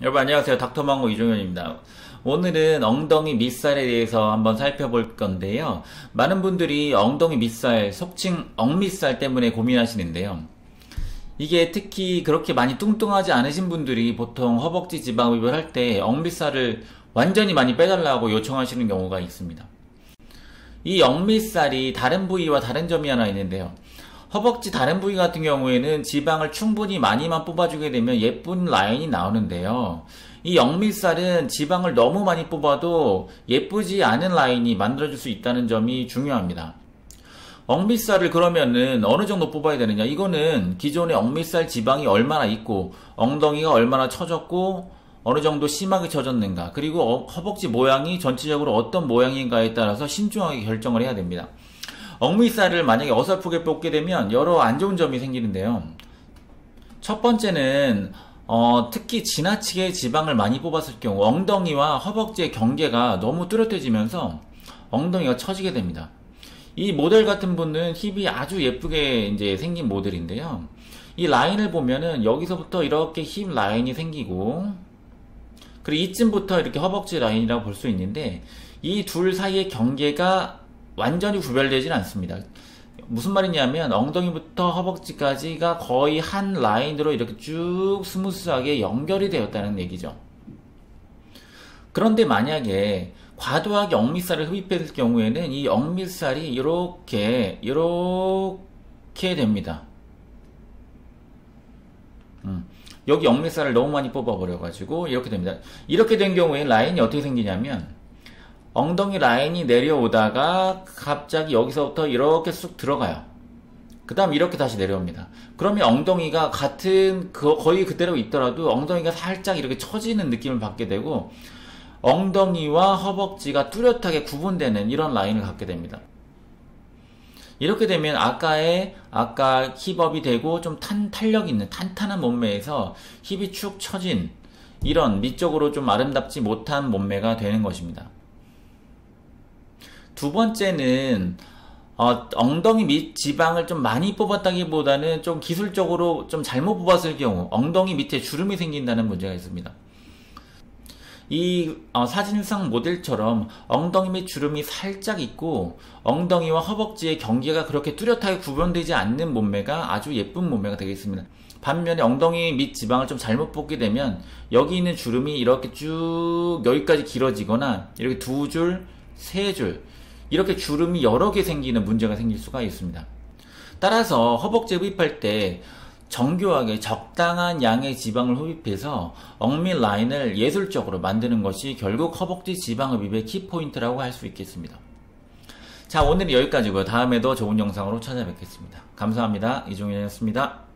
여러분 안녕하세요. 닥터망고 이종현입니다. 오늘은 엉덩이 밑살에 대해서 한번 살펴볼 건데요. 많은 분들이 엉덩이 밑살, 속칭 엉밑살 때문에 고민하시는데요. 이게 특히 그렇게 많이 뚱뚱하지 않으신 분들이 보통 허벅지 지방흡입을 할 때 엉밑살을 완전히 많이 빼달라고 요청하시는 경우가 있습니다. 이 엉밑살이 다른 부위와 다른 점이 하나 있는데요. 허벅지 다른 부위 같은 경우에는 지방을 충분히 많이만 뽑아주게 되면 예쁜 라인이 나오는데요. 이 엉밑살은 지방을 너무 많이 뽑아도 예쁘지 않은 라인이 만들어질 수 있다는 점이 중요합니다. 엉밑살을 그러면은 어느 정도 뽑아야 되느냐? 이거는 기존의 엉밑살 지방이 얼마나 있고 엉덩이가 얼마나 처졌고 어느 정도 심하게 처졌는가, 그리고 허벅지 모양이 전체적으로 어떤 모양인가에 따라서 신중하게 결정을 해야 됩니다. 엉밑살을 만약에 어설프게 뽑게 되면 여러 안 좋은 점이 생기는데요. 첫 번째는 특히 지나치게 지방을 많이 뽑았을 경우 엉덩이와 허벅지의 경계가 너무 뚜렷해지면서 엉덩이가 처지게 됩니다. 이 모델 같은 분은 힙이 아주 예쁘게 이제 생긴 모델인데요. 이 라인을 보면은 여기서부터 이렇게 힙 라인이 생기고, 그리고 이쯤부터 이렇게 허벅지 라인이라고 볼 수 있는데, 이 둘 사이의 경계가 완전히 구별되진 않습니다. 무슨 말이냐면 엉덩이부터 허벅지까지가 거의 한 라인으로 이렇게 쭉 스무스하게 연결이 되었다는 얘기죠. 그런데 만약에 과도하게 엉밑살을 흡입했을 경우에는 이 엉밑살이 이렇게 됩니다. 여기 엉밑살을 너무 많이 뽑아버려가지고 이렇게 됩니다. 이렇게 된 경우에 라인이 어떻게 생기냐면 엉덩이 라인이 내려오다가 갑자기 여기서부터 이렇게 쑥 들어가요. 그 다음 이렇게 다시 내려옵니다. 그러면 엉덩이가 거의 그대로 있더라도 엉덩이가 살짝 이렇게 처지는 느낌을 받게 되고 엉덩이와 허벅지가 뚜렷하게 구분되는 이런 라인을 갖게 됩니다. 이렇게 되면 아까 힙업이 되고 좀 탄력 있는 탄탄한 몸매에서 힙이 축 처진 이런 미적으로 좀 아름답지 못한 몸매가 되는 것입니다. 두 번째는 엉덩이 밑 지방을 좀 많이 뽑았다기보다는 좀 기술적으로 좀 잘못 뽑았을 경우 엉덩이 밑에 주름이 생긴다는 문제가 있습니다. 이 사진상 모델처럼 엉덩이 밑 주름이 살짝 있고 엉덩이와 허벅지의 경계가 그렇게 뚜렷하게 구분되지 않는 몸매가 아주 예쁜 몸매가 되겠습니다. 반면에 엉덩이 밑 지방을 좀 잘못 뽑게 되면 여기 있는 주름이 이렇게 쭉 여기까지 길어지거나 이렇게 두 줄, 세 줄 이렇게 주름이 여러 개 생기는 문제가 생길 수가 있습니다. 따라서 허벅지 흡입할 때 정교하게 적당한 양의 지방을 흡입해서 엉밑 라인을 예술적으로 만드는 것이 결국 허벅지 지방 흡입의 키포인트라고 할 수 있겠습니다. 자, 오늘은 여기까지고요. 다음에도 좋은 영상으로 찾아뵙겠습니다. 감사합니다. 이종현이었습니다.